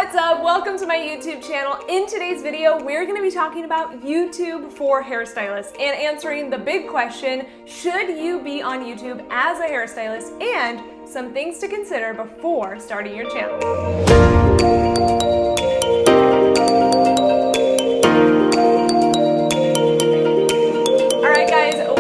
What's up? Welcome to my YouTube channel. In today's video, we're going to be talking about YouTube for hairstylists and answering the big question, should you be on YouTube as a hairstylist, and some things to consider before starting your channel.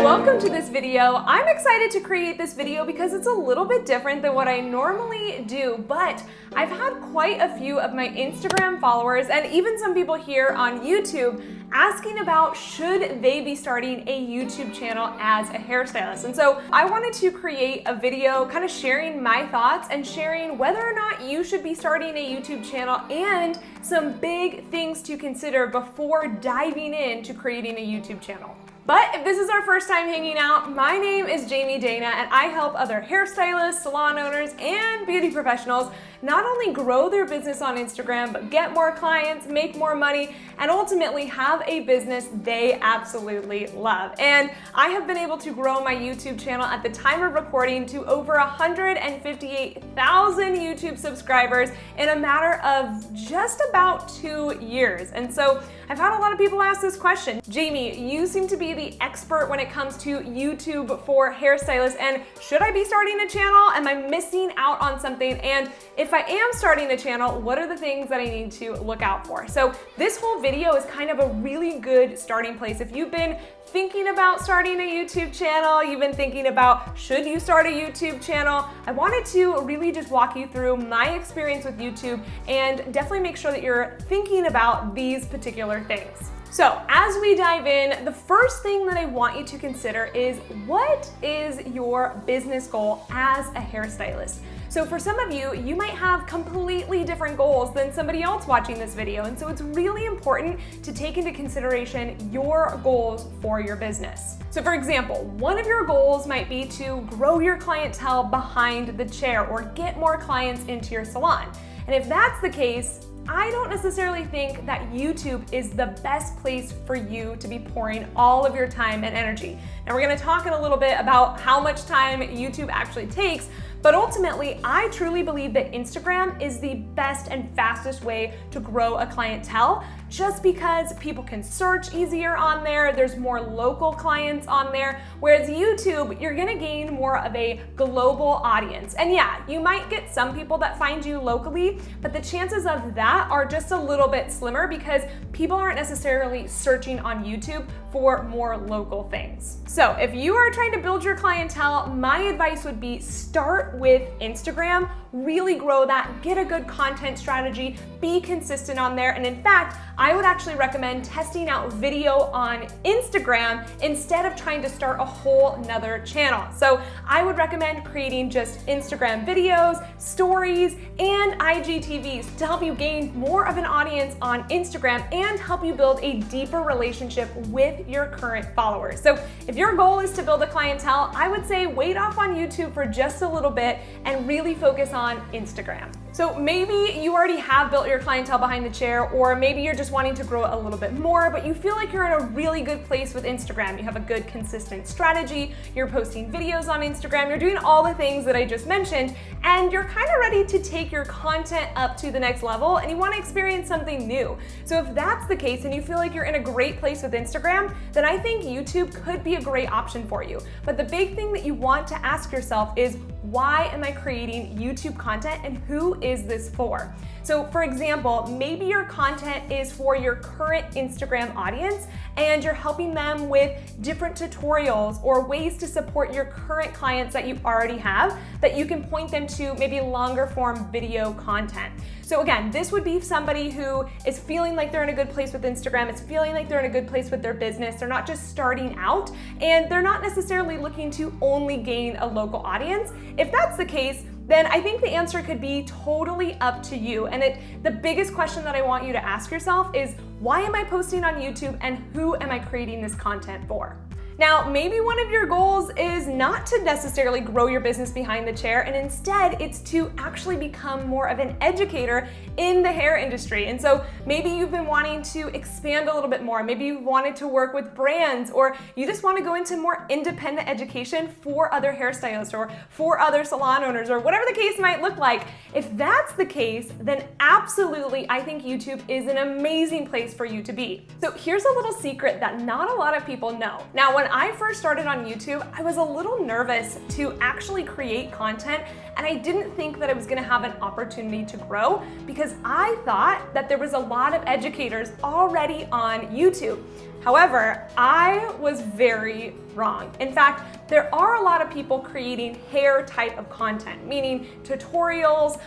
Welcome to this video. I'm excited to create this video because it's a little bit different than what I normally do, but I've had quite a few of my Instagram followers and even some people here on YouTube asking about should they be starting a YouTube channel as a hairstylist. And so I wanted to create a video kind of sharing my thoughts and sharing whether or not you should be starting a YouTube channel and some big things to consider before diving into creating a YouTube channel. But if this is our first time hanging out, my name is Jamie Dana and I help other hairstylists, salon owners, and beauty professionals not only grow their business on Instagram, but get more clients, make more money, and ultimately have a business they absolutely love. And I have been able to grow my YouTube channel at the time of recording to over 158,000 YouTube subscribers in a matter of just about 2 years. And so I've had a lot of people ask this question. Jamie, you seem to be the expert when it comes to YouTube for hairstylists, and should I be starting a channel? Am I missing out on something? And if I am starting a channel, what are the things that I need to look out for? So this whole video is kind of a really good starting place. If you've been thinking about starting a YouTube channel, you've been thinking about should you start a YouTube channel, I wanted to really just walk you through my experience with YouTube and definitely make sure that you're thinking about these particular things. So as we dive in, the first thing that I want you to consider is what is your business goal as a hairstylist? So for some of you, you might have completely different goals than somebody else watching this video. And so it's really important to take into consideration your goals for your business. So for example, one of your goals might be to grow your clientele behind the chair or get more clients into your salon. And if that's the case, I don't necessarily think that YouTube is the best place for you to be pouring all of your time and energy. Now we're gonna talk in a little bit about how much time YouTube actually takes, but ultimately, I truly believe that Instagram is the best and fastest way to grow a clientele just because people can search easier on there, there's more local clients on there, whereas YouTube, you're gonna gain more of a global audience. And yeah, you might get some people that find you locally, but the chances of that are just a little bit slimmer because people aren't necessarily searching on YouTube for more local things. So if you are trying to build your clientele, my advice would be start with Instagram, really grow that, get a good content strategy, be consistent on there. And in fact, I would actually recommend testing out video on Instagram instead of trying to start a whole nother channel. So I would recommend creating just Instagram videos, stories, and IGTVs to help you gain more of an audience on Instagram and help you build a deeper relationship with your current followers. So if your goal is to build a clientele, I would say wait off on YouTube for just a little bit and really focus on Instagram. So maybe you already have built your clientele behind the chair, or maybe you're just wanting to grow it a little bit more, but you feel like you're in a really good place with Instagram. You have a good consistent strategy, you're posting videos on Instagram, you're doing all the things that I just mentioned, and you're kind of ready to take your content up to the next level and you want to experience something new. So if that's the case and you feel like you're in a great place with Instagram, then I think YouTube could be a great option for you. But the big thing that you want to ask yourself is, why am I creating YouTube content and who is this for? So for example, maybe your content is for your current Instagram audience and you're helping them with different tutorials or ways to support your current clients that you already have that you can point them to maybe longer form video content. So again, this would be somebody who is feeling like they're in a good place with Instagram, it's feeling like they're in a good place with their business, they're not just starting out, and they're not necessarily looking to only gain a local audience. If that's the case, then I think the answer could be totally up to you. And the biggest question that I want you to ask yourself is, why am I posting on YouTube and who am I creating this content for? Now, maybe one of your goals is not to necessarily grow your business behind the chair, and instead it's to actually become more of an educator in the hair industry. And so maybe you've been wanting to expand a little bit more. Maybe you've wanted to work with brands, or you just want to go into more independent education for other hairstylists or for other salon owners, or whatever the case might look like. If that's the case, then absolutely, I think YouTube is an amazing place for you to be. So here's a little secret that not a lot of people know. Now, when I first started on YouTube, I was a little nervous to actually create content, and I didn't think that I was gonna have an opportunity to grow because I thought that there was a lot of educators already on YouTube. However, I was very wrong. In fact, there are a lot of people creating hair type of content, meaning tutorials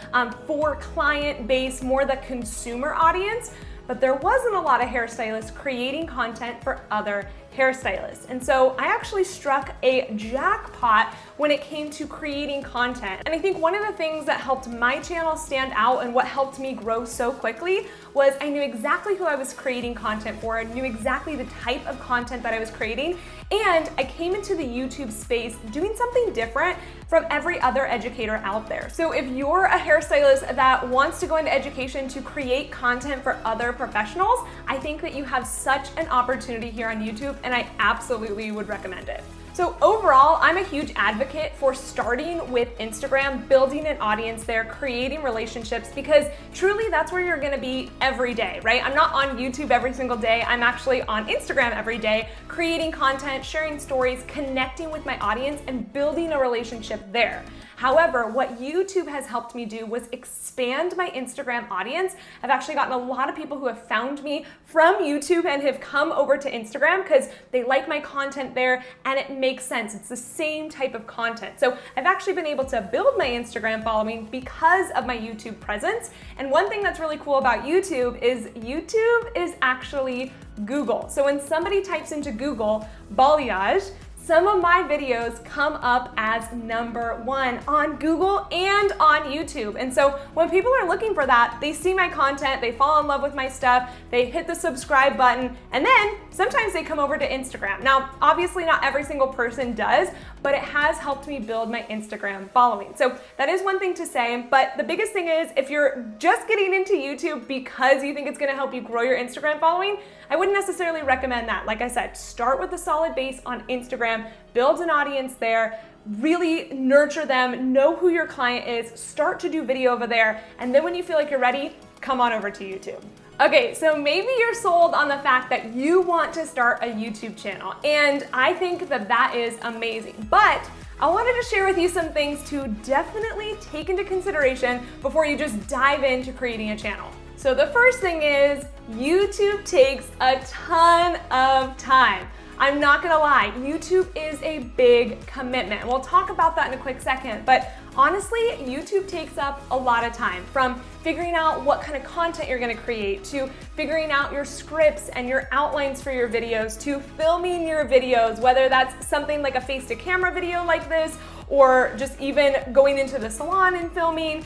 for client base, more the consumer audience, but there wasn't a lot of hairstylists creating content for other hairstylists. And so I actually struck a jackpot when it came to creating content. And I think one of the things that helped my channel stand out and what helped me grow so quickly was I knew exactly who I was creating content for. I knew exactly the type of content that I was creating. And I came into the YouTube space doing something different from every other educator out there. So if you're a hairstylist that wants to go into education to create content for other professionals, I think that you have such an opportunity here on YouTube, and I absolutely would recommend it. So overall, I'm a huge advocate for starting with Instagram, building an audience there, creating relationships, because truly that's where you're gonna be every day, right? I'm not on YouTube every single day. I'm actually on Instagram every day, creating content, sharing stories, connecting with my audience, and building a relationship there. However, what YouTube has helped me do was expand my Instagram audience. I've actually gotten a lot of people who have found me from YouTube and have come over to Instagram because they like my content there and it makes sense. It's the same type of content. So I've actually been able to build my Instagram following because of my YouTube presence. And one thing that's really cool about YouTube is actually Google. So when somebody types into Google balayage, some of my videos come up as #1 on Google and on YouTube. And so when people are looking for that, they see my content, they fall in love with my stuff, they hit the subscribe button, and then sometimes they come over to Instagram. Now, obviously not every single person does, but it has helped me build my Instagram following. So that is one thing to say, but the biggest thing is if you're just getting into YouTube because you think it's gonna help you grow your Instagram following, I wouldn't necessarily recommend that. Like I said, start with a solid base on Instagram, build an audience there, really nurture them, know who your client is, start to do video over there, and then when you feel like you're ready, come on over to YouTube. Okay, so maybe you're sold on the fact that you want to start a YouTube channel, and I think that that is amazing, but I wanted to share with you some things to definitely take into consideration before you just dive into creating a channel. So the first thing is YouTube takes a ton of time. I'm not gonna lie, YouTube is a big commitment. And we'll talk about that in a quick second, but honestly, YouTube takes up a lot of time, from figuring out what kind of content you're gonna create, to figuring out your scripts and your outlines for your videos, to filming your videos, whether that's something like a face-to-camera video like this, or just even going into the salon and filming,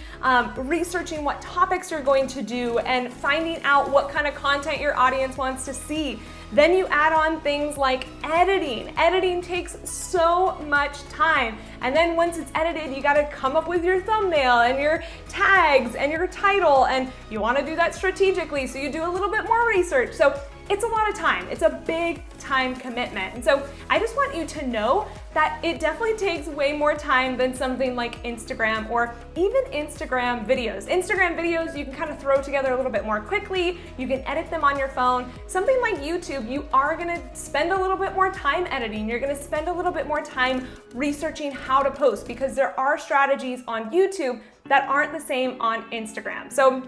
researching what topics you're going to do, and finding out what kind of content your audience wants to see. Then you add on things like editing. Editing takes so much time. And then once it's edited, you gotta come up with your thumbnail and your tags and your title, and you wanna do that strategically, so you do a little bit more research. So it's a lot of time. It's a big time commitment. And so I just want you to know that it definitely takes way more time than something like Instagram or even Instagram videos. Instagram videos, you can kind of throw together a little bit more quickly. You can edit them on your phone. Something like YouTube, you are gonna spend a little bit more time editing. You're gonna spend a little bit more time researching how to post, because there are strategies on YouTube that aren't the same on Instagram. So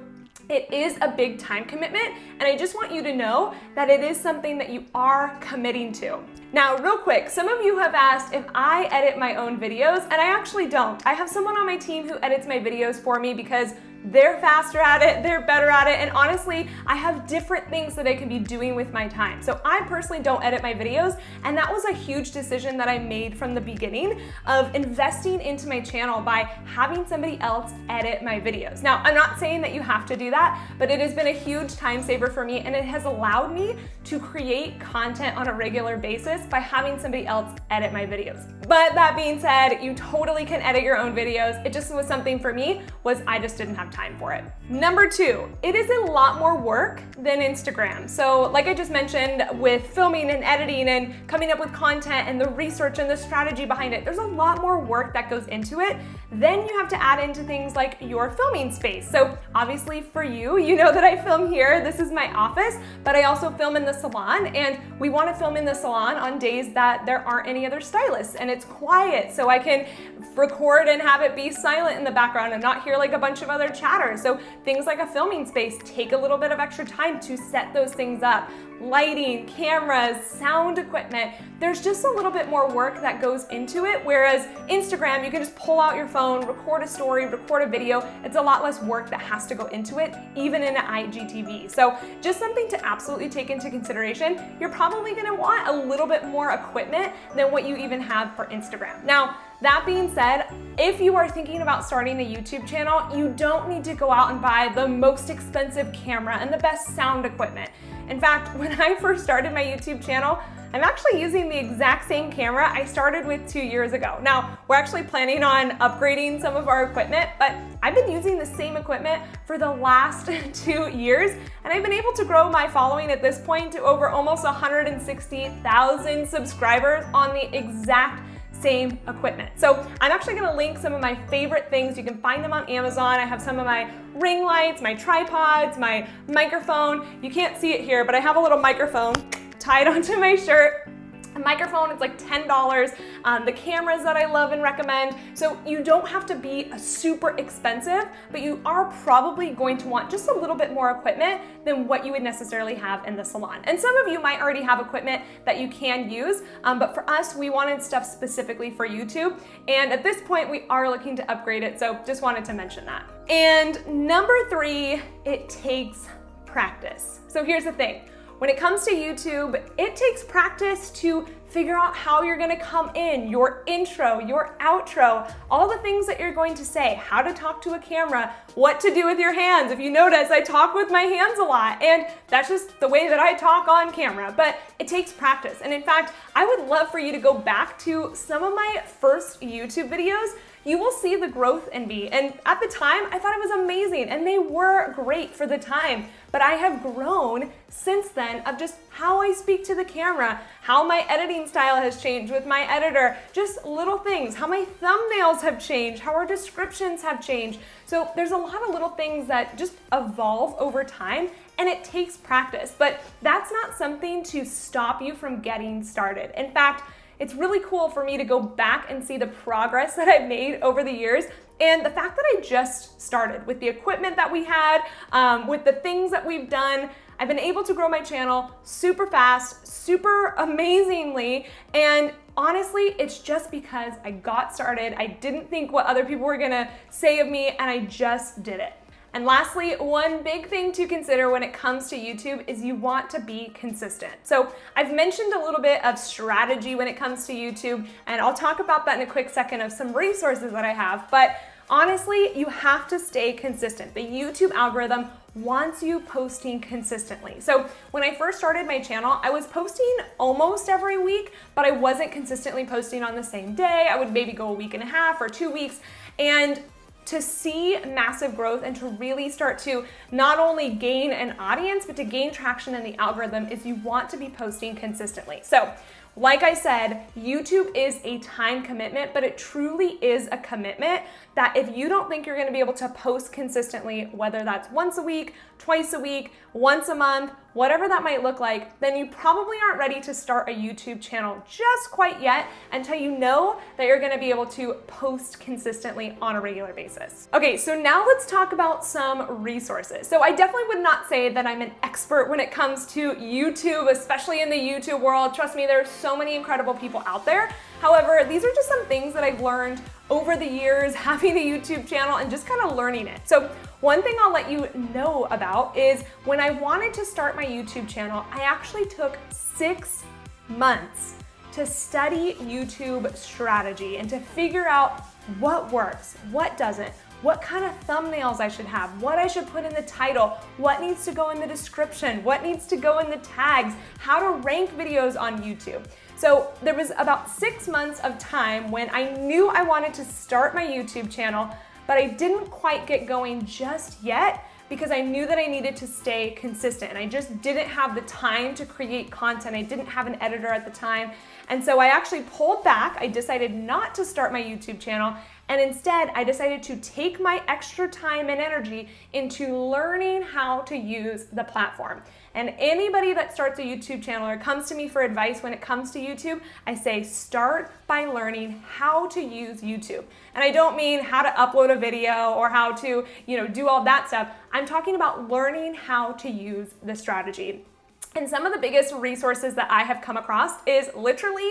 it is a big time commitment, and I just want you to know that it is something that you are committing to. Now, real quick, some of you have asked if I edit my own videos, and I actually don't. I have someone on my team who edits my videos for me because They're faster at it, they're better at it, and honestly, I have different things that I can be doing with my time. So I personally don't edit my videos, and that was a huge decision that I made from the beginning of investing into my channel by having somebody else edit my videos. Now, I'm not saying that you have to do that, but it has been a huge time saver for me, and it has allowed me to create content on a regular basis by having somebody else edit my videos. But that being said, you totally can edit your own videos. It just was something for me, was I just didn't have time for it. Number two, it is a lot more work than Instagram. So like I just mentioned, with filming and editing and coming up with content and the research and the strategy behind it, there's a lot more work that goes into it. Then you have to add into things like your filming space. So obviously for you, you know that I film here. This is my office, but I also film in the salon, and we want to film in the salon on days that there aren't any other stylists and it's quiet, so I can record and have it be silent in the background and not hear like a bunch of other chatter. So things like a filming space take a little bit of extra time to set those things up. Lighting, cameras, sound equipment, there's just a little bit more work that goes into it, whereas Instagram, you can just pull out your phone, record a story, record a video. It's a lot less work that has to go into it, even in an IGTV. So just something to absolutely take into consideration. You're probably gonna want a little bit more equipment than what you even have for Instagram. Now, that being said, if you are thinking about starting a YouTube channel, you don't need to go out and buy the most expensive camera and the best sound equipment. In fact, when I first started my YouTube channel, I'm actually using the exact same camera I started with 2 years ago. Now, we're actually planning on upgrading some of our equipment, but I've been using the same equipment for the last 2 years, and I've been able to grow my following at this point to over almost 160,000 subscribers on the exact same equipment. So I'm actually gonna link some of my favorite things. You can find them on Amazon. I have some of my ring lights, my tripods, my microphone. You can't see it here, but I have a little microphone tied onto my shirt. A microphone, it's like $10. The cameras that I love and recommend. So you don't have to be a super expensive, but you are probably going to want just a little bit more equipment than what you would necessarily have in the salon. And some of you might already have equipment that you can use, but for us, we wanted stuff specifically for YouTube. And at this point, we are looking to upgrade it. So just wanted to mention that. And number three, it takes practice. So here's the thing. When it comes to YouTube, it takes practice to figure out how you're gonna come in, your intro, your outro, all the things that you're going to say, how to talk to a camera, what to do with your hands. If you notice, I talk with my hands a lot, and that's just the way that I talk on camera, but it takes practice. And in fact, I would love for you to go back to some of my first YouTube videos. You will see the growth in me. And at the time, I thought it was amazing, and they were great for the time. But I have grown since then of just how I speak to the camera, how my editing style has changed with my editor, just little things, how my thumbnails have changed, how our descriptions have changed. So there's a lot of little things that just evolve over time, and it takes practice. But that's not something to stop you from getting started. In fact, it's really cool for me to go back and see the progress that I've made over the years, and the fact that I just started with the equipment that we had, with the things that we've done. I've been able to grow my channel super fast, super amazingly, and honestly, it's just because I got started. I didn't think what other people were gonna say of me, and I just did it. And lastly, one big thing to consider when it comes to YouTube is you want to be consistent. So I've mentioned a little bit of strategy when it comes to YouTube, and I'll talk about that in a quick second of some resources that I have, but honestly, you have to stay consistent. The YouTube algorithm wants you posting consistently. So when I first started my channel, I was posting almost every week, but I wasn't consistently posting on the same day. I would maybe go a week and a half or 2 weeks, and to see massive growth and to really start to not only gain an audience, but to gain traction in the algorithm is you want to be posting consistently. So like I said, YouTube is a time commitment, but it truly is a commitment that if you don't think you're gonna be able to post consistently, whether that's once a week, twice a week, once a month, whatever that might look like, then you probably aren't ready to start a YouTube channel just quite yet until you know that you're gonna be able to post consistently on a regular basis. Okay, so now let's talk about some resources. So I definitely would not say that I'm an expert when it comes to YouTube, especially in the YouTube world. Trust me, there's so many incredible people out there. However, these are just some things that I've learned over the years having a YouTube channel and just kind of learning it. So one thing I'll let you know about is when I wanted to start my YouTube channel, I actually took 6 months to study YouTube strategy and to figure out what works, what doesn't, what kind of thumbnails I should have, what I should put in the title, what needs to go in the description, what needs to go in the tags, how to rank videos on YouTube. So there was about 6 months of time when I knew I wanted to start my YouTube channel, but I didn't quite get going just yet because I knew that I needed to stay consistent and I just didn't have the time to create content. I didn't have an editor at the time. And so I actually pulled back. I decided not to start my YouTube channel, and instead I decided to take my extra time and energy into learning how to use the platform. And anybody that starts a YouTube channel or comes to me for advice when it comes to YouTube, I say start by learning how to use YouTube. And I don't mean how to upload a video or how to, do all that stuff. I'm talking about learning how to use the strategy. And some of the biggest resources that I have come across is literally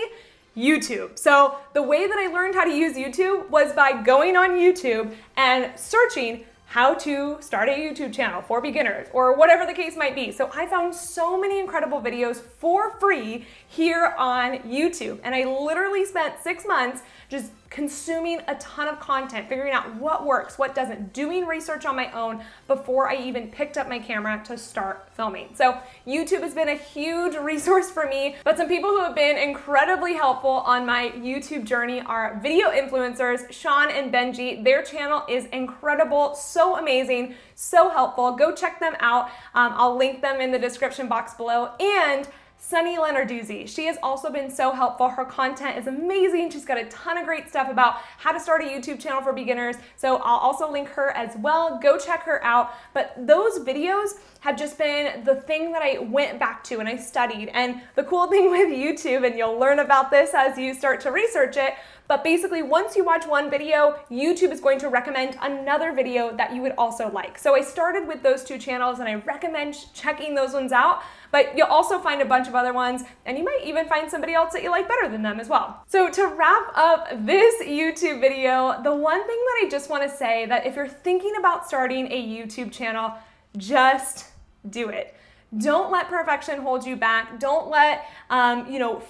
YouTube. So the way that I learned how to use YouTube was by going on YouTube and searching how to start a YouTube channel for beginners or whatever the case might be. So I found so many incredible videos for free here on YouTube. And I literally spent 6 months just consuming a ton of content, figuring out what works, what doesn't, doing research on my own before I even picked up my camera to start filming. So YouTube has been a huge resource for me, but some people who have been incredibly helpful on my YouTube journey are video influencers, Sean and Benji. Their channel is incredible, so amazing, so helpful. Go check them out. I'll link them in the description box below. And Sunny Lenarduzzi. She has also been so helpful. Her content is amazing. She's got a ton of great stuff about how to start a YouTube channel for beginners. So I'll also link her as well. Go check her out. But those videos have just been the thing that I went back to and I studied. And the cool thing with YouTube, and you'll learn about this as you start to research it, but basically once you watch one video, YouTube is going to recommend another video that you would also like. So I started with those 2 channels and I recommend checking those ones out, but you'll also find a bunch of other ones and you might even find somebody else that you like better than them as well. So to wrap up this YouTube video, the one thing that I just want to say that if you're thinking about starting a YouTube channel, just do it. Don't let perfection hold you back. Don't let,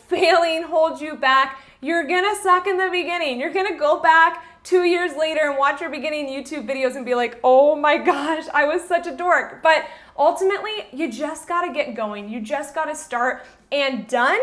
failing hold you back. You're gonna suck in the beginning. You're gonna go back 2 years later and watch your beginning YouTube videos and be like, oh my gosh, I was such a dork. But ultimately, you just gotta get going. You just gotta start, and done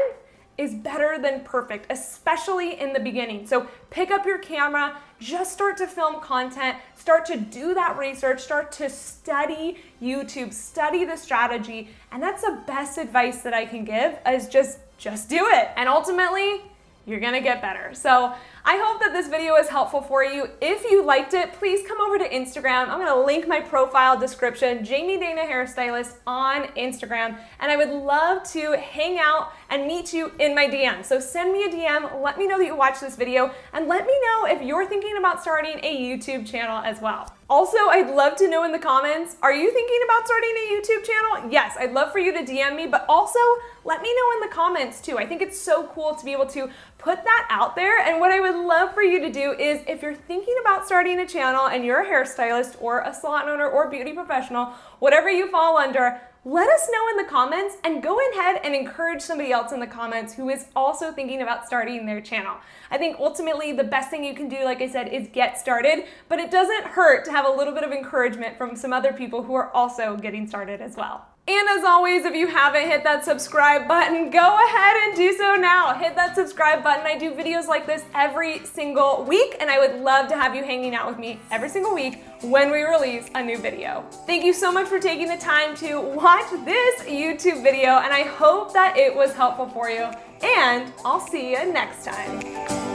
is better than perfect, especially in the beginning. So pick up your camera, just start to film content, start to do that research, start to study YouTube, study the strategy, and that's the best advice that I can give is just do it. And ultimately, you're gonna get better. So I hope that this video is helpful for you. If you liked it, please come over to Instagram. I'm gonna link my profile description, Jamie Dana Hairstylist on Instagram, and I would love to hang out and meet you in my DM. So send me a DM, let me know that you watched this video, and let me know if you're thinking about starting a YouTube channel as well. Also, I'd love to know in the comments, are you thinking about starting a YouTube channel? Yes, I'd love for you to DM me, but also let me know in the comments too. I think it's so cool to be able to put that out there. And what I would love for you to do is if you're thinking about starting a channel and you're a hairstylist or a salon owner or beauty professional, whatever you fall under, let us know in the comments and go ahead and encourage somebody else in the comments who is also thinking about starting their channel. I think ultimately the best thing you can do, like I said, is get started, but it doesn't hurt to have a little bit of encouragement from some other people who are also getting started as well. And as always, if you haven't hit that subscribe button, go ahead and do so now. Hit that subscribe button. I do videos like this every single week, and I would love to have you hanging out with me every single week when we release a new video. Thank you so much for taking the time to watch this YouTube video, and I hope that it was helpful for you. And I'll see you next time.